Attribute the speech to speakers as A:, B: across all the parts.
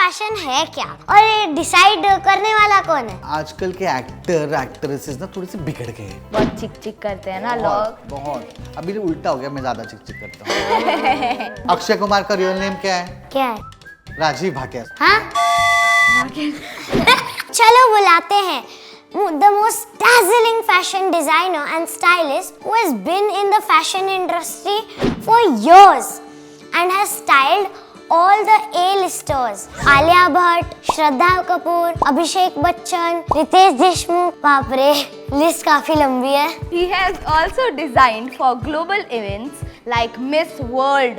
A: Fashion है क्या और ये डिसाइड करने वाला कौन है?
B: आजकल के एक्टर एक्ट्रेसेस ना थोड़े से बिगड़ गए हैं।
C: बहुत चिक चिक करते हैं ना लोग।
B: बहुत अभी उल्टा हो गया, मैं ज्यादा चिक चिक करता हूँ। अक्षय कुमार का रियल नेम क्या है?
A: क्या है?
B: राजीव भाटिया।
A: हाँ? चलो बुलाते हैं the most dazzling fashion designer and stylist who has been in the fashion industry for years and has styled all the A-listers. Alia Bhatt, Shraddha Kapoor, Abhishek Bachchan, Ritesh Deshmukh. बाप रे, लिस्ट काफी लंबी है.
C: He has also designed for global events like Miss World,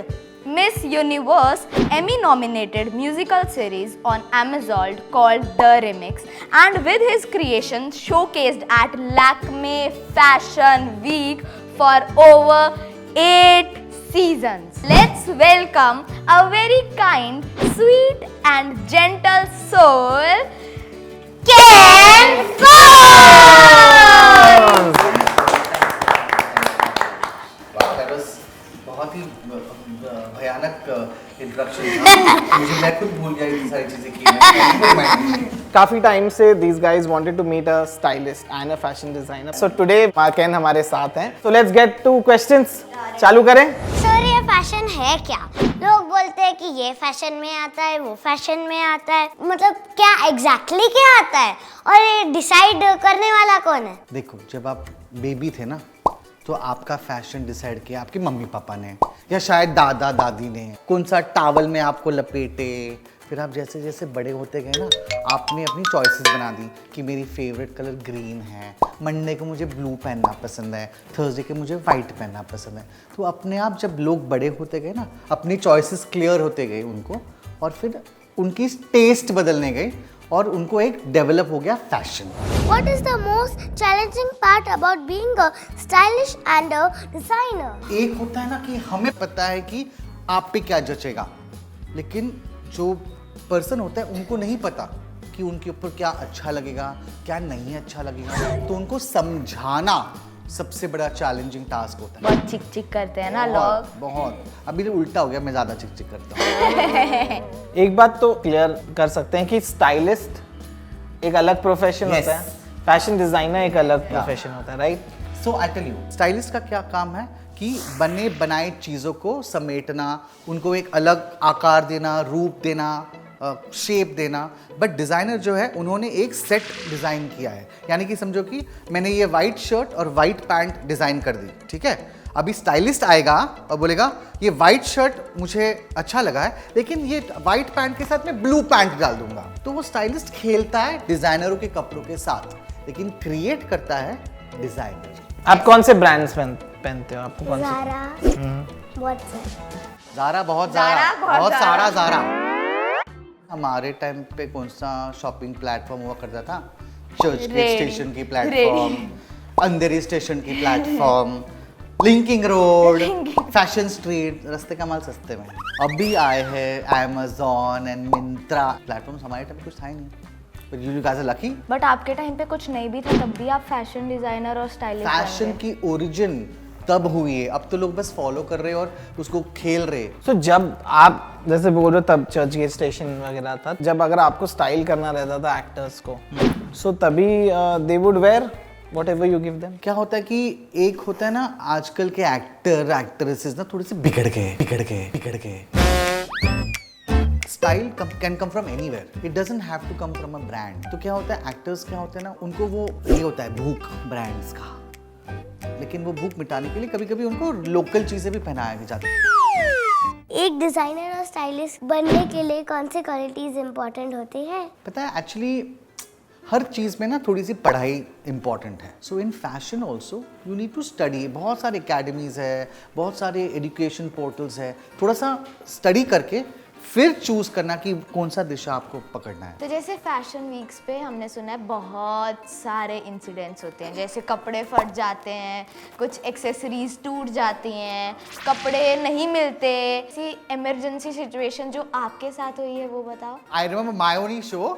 C: Miss Universe, Emmy-nominated musical series on Amazon called The Remix, and with his creations showcased at Lakme Fashion Week for over 8 seasons. Let's welcome a very kind, sweet and gentle soul, Ken Ford!
B: बहुत ही भयानक introduction था। मुझे मैं खुद भूल गया इतनी सारी चीजें की।
D: काफी टाइम से these guys wanted to meet a stylist and a fashion designer. So today Ken हमारे साथ हैं. So let's get to questions. चालू करें?
A: सर ये फैशन है क्या? लोग बोलते हैं कि ये फैशन में आता है, वो फैशन में आता है, मतलब क्या एग्जैक्टली क्या आता है और ये डिसाइड करने वाला कौन है?
B: देखो, जब आप बेबी थे ना तो आपका फैशन डिसाइड किया आपके मम्मी पापा ने या शायद दादा दादी ने। कौन सा टॉवल में आपको लपेटे, फिर आप जैसे जैसे बड़े होते गए ना आपने अपनी चॉइसेस बना दी कि मेरी फेवरेट कलर ग्रीन है, मंडे को मुझे ब्लू पहनना पसंद है, थर्सडे के मुझे वाइट पहनना पसंद है। तो अपने आप जब लोग बड़े होते गए ना अपनी चॉइसेस क्लियर होते गए उनको, और फिर उनकी टेस्ट बदलने गए और उनको एक डेवलप हो गया fashion.
A: What is the most challenging part about being a stylish and a designer?
B: एक होता है ना कि हमें पता है कि आप पे क्या जचेगा, लेकिन जो पर्सन होता है उनको नहीं पता कि उनके ऊपर क्या अच्छा लगेगा क्या नहीं अच्छा लगेगा, तो उनको समझाना सबसे बड़ा चैलेंजिंग टास्क होता है।
C: बहुत चिक चिक करते हैं ना लोग।
B: बहुत अभी उल्टा हो गया, मैं ज्यादा चिक चिक करता हूँ।
D: एक बात तो क्लियर कर सकते हैं कि स्टाइलिस्ट एक अलग प्रोफेशन
B: Yes.
D: होता है, फैशन डिजाइनर एक अलग प्रोफेशन होता है, right?
B: So I tell you, stylist का क्या काम है कि बने बनाए चीज़ों को समेटना, उनको एक अलग आकार देना, रूप देना, शेप देना। बट डिज़ाइनर जो है उन्होंने एक सेट डिज़ाइन किया है, यानी कि समझो कि मैंने ये वाइट शर्ट और वाइट पैंट डिज़ाइन कर दी, ठीक है। अभी स्टाइलिस्ट आएगा और बोलेगा ये वाइट शर्ट मुझे अच्छा लगा है लेकिन ये वाइट पैंट के साथ मैं ब्लू पैंट डाल दूंगा। तो वो स्टाइलिस्ट खेलता है डिज़ाइनरों के कपड़ों के साथ, लेकिन क्रिएट करता है डिज़ाइनर।
D: आप कौन से ब्रांड्स पहनते हो? आपको कौन से?
A: Zara, बहुत सारे।
B: ज़ारा, बहुत
C: ज़ारा,
B: ज़ारा, बहुत
C: ज़ारा।
B: सारा ज़ारा। हमारे टाइम पे कौन सा शॉपिंग प्लेटफॉर्म हुआ करता था? चर्च गेट
C: रेडी,
B: स्टेशन की प्लेटफॉर्म, अंधेरी स्टेशन की platform, linking road, fashion street, रास्ते का माल सस्ते में। अभी आए हैं Amazon एंड मिंत्रा प्लेटफॉर्म्स, हमारे टाइम कुछ था ही नहीं। But you guys are lucky।
C: But आपके टाइम पे कुछ नहीं भी था, तब भी आप फैशन डिजाइनर और स्टाइलिस्ट
B: फैशन की ओरिजिन तब हुई है, अब तो लोग बस फॉलो कर रहे हैं और उसको खेल रहे हैं।
D: So, जब आप जैसे बोल रहे हो तब चर्च गेट स्टेशन वगैरह था, जब अगर आपको स्टाइल करना रहता था एक्टर्स को, सो तभी they would wear whatever you give them।
B: क्या होता है कि एक होता है ना आजकल के एक्टर एक्ट्रेसेस ना थोड़े से बिगड़ गए। Style can come from anywhere, it doesn't have to come from a brand. तो क्या होता है एक्टर्स क्या होते हैं ना उनको वो ये होता है भूख ब्रांड्स का, लेकिन वो भूख मिटाने के लिए कभी कभी उनको लोकल चीजें भी पहनाया जाती है।
A: एक डिजाइनर और स्टाइलिस्ट बनने के लिए कौन सी क्वालिटीज इंपॉर्टेंट होती है?
B: पता है एक्चुअली हर चीज़ में ना थोड़ी सी पढ़ाई इंपॉर्टेंट है। So in fashion also you need to study. बहुत सारे अकेडमीज है, बहुत सारे एजुकेशन पोर्टल्स है, थोड़ा सा स्टडी करके फिर चूज करना कि कौन सा दिशा आपको पकड़ना है।
C: तो जैसे फैशन वीक्स पे हमने सुना है बहुत सारे इंसिडेंट्स होते हैं, जैसे कपड़े फट जाते हैं, कुछ एक्सेसरीज टूट जाती हैं, कपड़े नहीं मिलते। ऐसी इमरजेंसी सिचुएशन जो आपके साथ हुई है वो बताओ।
B: I remember my only show,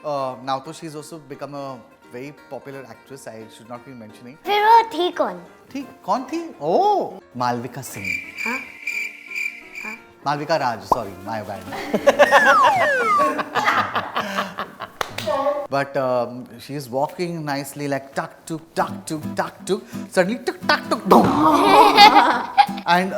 B: now तो she is also become a very popular actress, I should not be mentioning.
A: फिर वो थी कौन?
B: ठीक कौन थी? ओह, मालविका सिंह।
A: हाँ?
B: Malvika Raj, sorry my bad. but she is walking nicely like tuck tuk tuck tuk tuck tuk. Suddenly tuk tuck tuk boom. And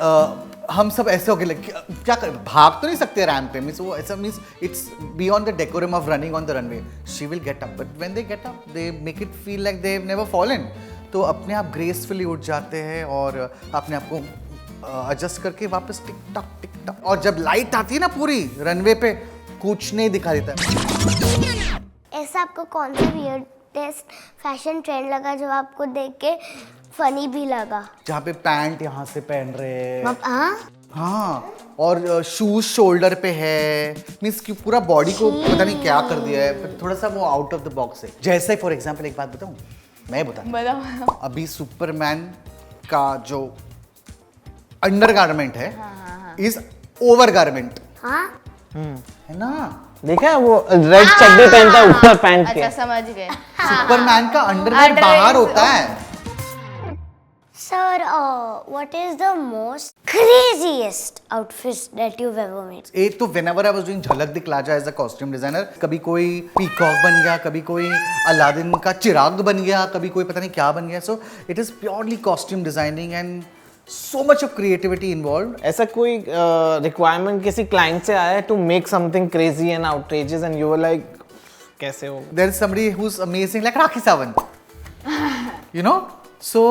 B: हम सब ऐसे हो गए like क्या कर भाग तो नहीं सकते रैंप पे मीन्स वो ऐसा means it's beyond the decorum of running on the runway. She will get up but when they get up they make it feel like they have never fallen. तो अपने आप ग्रेसफुली उठ जाते हैं और अपने आप को एडजस्ट करके वापस टिक टक. और जब लाइट आती है ना पूरी रनवे पे कुछ नहीं दिखा देता.
A: ऐसा आपको कौन सा वियर्डेस्ट फैशन ट्रेंड लगा जो आपको देख के फनी भी लगा?
B: जहाँ पे पैंट यहाँ से पहन रहे हैं. हाँ और शूज शोल्डर पे है मीन्स कि पूरा बॉडी को पता नहीं क्या कर दिया है पर थोड़ा सा वो आउट ऑफ द बॉक्स है. जैसे फॉर एग्जांपल एक बात बताऊँ मैं बताऊँ अभी सुपरमैन का जो अंडर गारमेंट है इज ओवर गारमेंट है ना.
D: देखा है वो रेड चड्डी पहनता है ऊपर पैंट के.
C: अच्छा समझ गए.
B: सुपरमैन का अंडरवेयर बाहर होता है.
A: Sir, what is the most craziest outfit that you've ever made?
B: एक तो whenever I was doing झलक दिखलाजा as a costume designer, कभी कोई पीकॉक बन गया, कभी कोई अलादीन का चिराग बन गया, कभी कोई पता नहीं क्या बन गया. So it is purely costume designing and so much of creativity involved.
D: ऐसा कोई रिक्वायरमेंट किसी क्लाइंट से आया है to make something crazy and outrageous and you were like कैसे हो?
B: There is somebody who's amazing like Rakhi Sawant. You know? So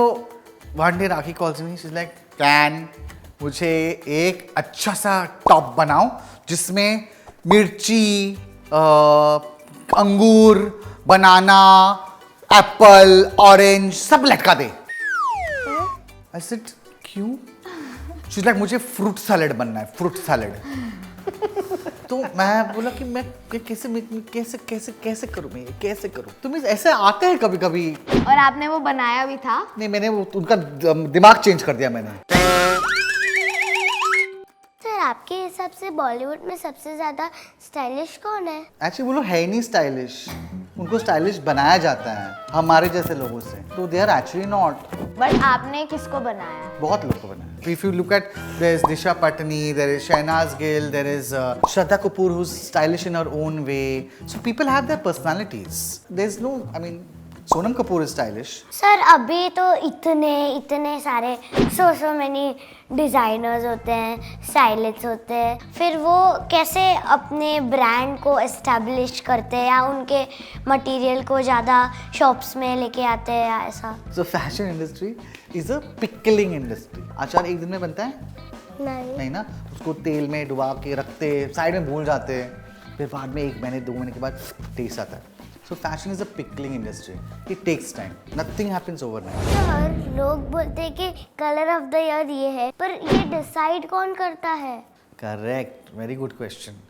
B: one day Rakhi calls me, she's like, "Can मुझे एक अच्छा सा टॉप बनाओ जिसमें मिर्ची, अंगूर, बनाना, एप्पल, ऑरेंज सब लटका दे." I said, क्यों? She's like, मुझे फ्रूट सैलेड बनना है, फ्रूट सैलेड. तो मैं बोला कि मैं कैसे करूँ मैं कैसे करूँ. तो मैं ऐसे आते हैं कभी कभी.
C: और आपने वो बनाया भी था?
B: नहीं मैंने उनका दिमाग चेंज कर दिया मैंने.
A: सर आपके हिसाब से बॉलीवुड में सबसे ज्यादा स्टाइलिश कौन है?
B: एक्चुअली वो लोग है ही नहीं स्टाइलिश. उनको स्टाइलिश बनाया जाता है हमारे जैसे लोगों से. तो they are actually not.
C: But आपने किसको बनाया?
B: बहुत लोग को बनाया. If you look at there is Disha Patani, there is Shahnaz Gill, there is Shraddha Kapoor who's stylish in her own way. So people have their personalities. There's no, I mean, Sonam Kapoor is stylish.
A: Sir अभी तो इतने सारे so many designers होते हैं, stylist होते हैं. फिर वो कैसे अपने ब्रांड को एस्टैब्लिश करते हैं या उनके मटेरियल को ज़्यादा शॉप्स में लेके आते हैं या ऐसा?
B: So fashion industry is a pickling industry. अचार एक दिन में बनता है? नहीं ना. उसको तेल में डुबा के रखते, साइड में भूल जाते हैं, फिर बाद में 1 महीने 2 महीने के बाद टेस्ट आता है. So fashion is a pickling industry. It takes time. Nothing happens overnight.
A: Sir लोग बोलते हैं कि कलर ऑफ द ईयर ये है, पर ये डिसाइड कौन करता है?
B: करेक्ट. Very good question.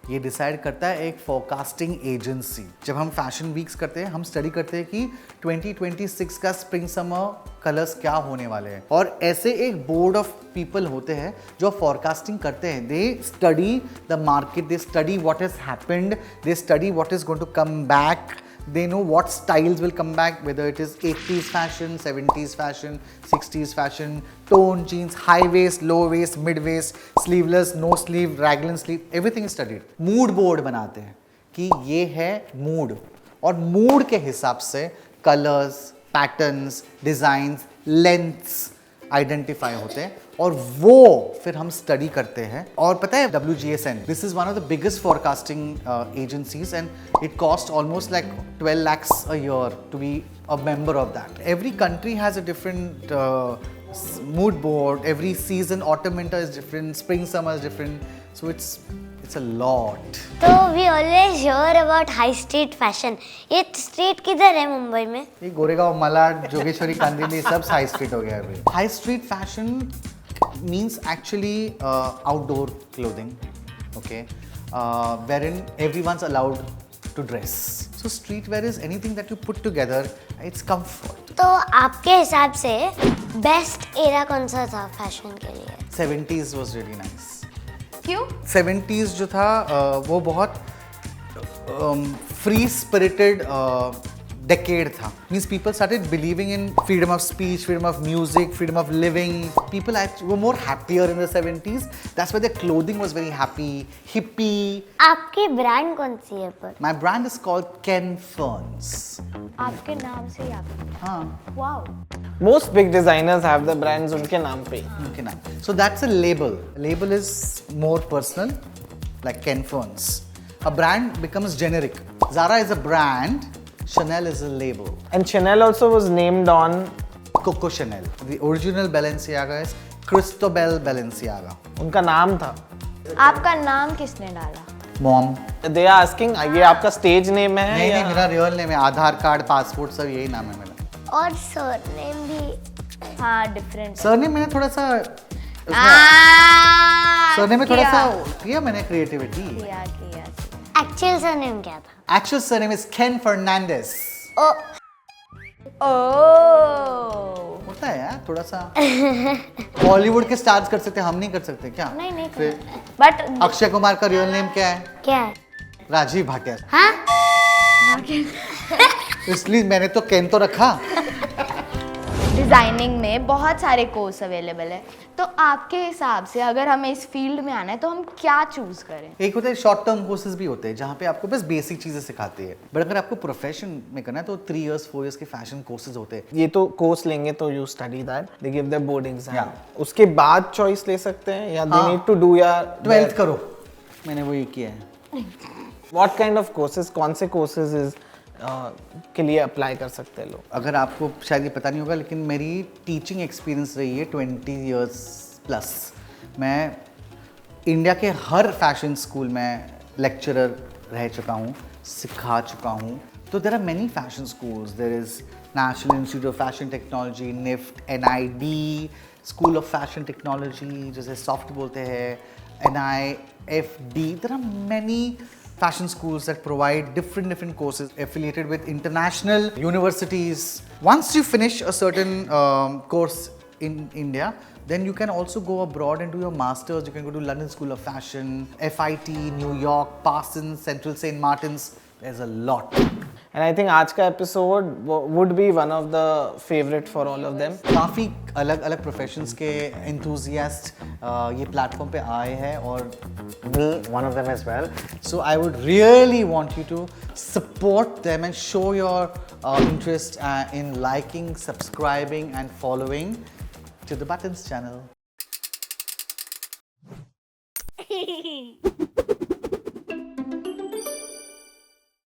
B: ये डिसाइड करता है एक फोरकास्टिंग एजेंसी. जब हम फैशन वीक्स करते हैं हम स्टडी करते हैं कि 2026 का स्प्रिंग समर कलर्स क्या होने वाले हैं. और ऐसे एक बोर्ड ऑफ पीपल होते हैं जो फोरकास्टिंग करते हैं. They study the market, they study what has happened, they study what is going to come back. They know what styles will come back, whether it is 80s fashion, 70s fashion, 60s fashion, tone jeans, high waist, low waist, mid waist, sleeveless, no sleeve, raglan sleeve, everything is studied. Mood board बनाते हैं कि ये है mood और mood के हिसाब से colors, patterns, designs, lengths identify होते हैं और वो फिर हम स्टडी करते हैं. और पता है WGSN, this is one of the biggest forecasting agencies and it cost almost like 12 lakhs a year to be a member of that. Every country has a different mood board. Every season, autumn winter is different, spring summer is different. So it's a lot.
A: तो we always hear about high street fashion. ये street किधर है मुंबई में?
B: ये गोरेगांव, मलाड, जोगेश्वरी, कांदिवली सब high street हो गया है अभी. High street fashion means actually outdoor clothing, okay, wherein everyone's allowed to dress. So streetwear is anything that you put together. It's comfort.
A: तो आपके हिसाब से बेस्ट एरा कौन सा था फैशन के लिए?
B: 70s was really nice.
C: क्यों?
B: 70s जो था वो बहुत फ्री स्पिरिटेड decade था. Means people started believing in freedom of speech, freedom of music, freedom of living. People were more happier in the 70s. That's why their clothing was very happy, hippie.
A: आपकी brand कौन सी है पर?
B: My brand is called Ken Ferns.
C: आपके नाम से ही आप
B: हाँ,
C: wow
D: Most big designers have the brands उनके नाम पे.
B: okay now. So that's a label. Label is more personal, like Ken Ferns. A brand becomes generic. Zara is a brand, Chanel is a label.
D: And Chanel also was named on.
B: Coco Chanel. The original Balenciaga is Cristobal Balenciaga.
D: उनका नाम था.
C: आपका नाम किसने डाला?
B: Mom.
D: They are asking ये आपका stage name है
B: नहीं
D: या
B: नहीं, मेरा रियल नेम है, आधार कार्ड, पासपोर्ट सब यही नाम है मेरा.
A: और सरनेम भी
C: हाँ डिफरेंट
B: सरनेम मैंने थोड़ा सा सरनेम में थोड़ा सा किया मैंने क्रिएटिविटी.
C: किया
A: एक्चुअल सरनेम क्या था?
B: Actual surname is Ken Fernandez.
A: ओ
C: ओह
B: होता है यार थोड़ा सा. बॉलीवुड के स्टार्स कर सकते हैं, हम नहीं कर सकते क्या?
C: नहीं
B: फिर
C: बट
B: अक्षय कुमार का रियल नेम क्या है?
A: क्या है?
B: राजीव भाटिया.
A: हाँ?
B: इसलिए मैंने तो केन तो रखा.
C: डिजाइनिंग में बहुत सारे कोर्स अवेलेबल है, तो आपके हिसाब से अगर हमें इस फील्ड में आना है तो हम क्या चूज करें?
B: एक होता है शॉर्ट टर्म कोर्सेज भी होते हैं जहाँ पे आपको बस बेसिक चीजें सिखाती है, बट अगर आपको प्रोफेशन में करना है तो 3 years 4 years के फैशन कोर्सेज होते हैं.
D: ये तो कोर्स लेंगे तो you study that they give the board exam.
B: Yeah.
D: उसके बाद चॉइस ले सकते हैं या दे
B: हाँ.
D: नीड टू डू या
B: 12th करो. मैंने वो ये किया है.
D: व्हाट काइंड ऑफ कोर्सेज, कौन से कोर्सेज इज के लिए अप्लाई कर सकते हैं लोग?
B: अगर आपको शायद ये पता नहीं होगा लेकिन मेरी टीचिंग एक्सपीरियंस रही है 20 years प्लस. मैं इंडिया के हर फैशन स्कूल में लेक्चरर रह चुका हूँ, सिखा चुका हूँ. तो there are many fashion schools. There is National Institute of Fashion Technology, NIFT, NID, School of Fashion Technology जिसे सॉफ्ट बोलते हैं, NIFD. There are many fashion schools that provide different courses affiliated with international universities. Once you finish a certain course in India, then you can also go abroad and do your masters. You can go to London School of Fashion, FIT, New York, Parsons, Central St. Martins. There's a lot.
D: And I think आज का episode would be one of the favorite for all of them.
B: काफ़ी अलग अलग professions के enthusiast ये platform पे आए हैं और me one of them as well. So I would really want you to support them and show your interest in liking, subscribing and following to the Buttons channel.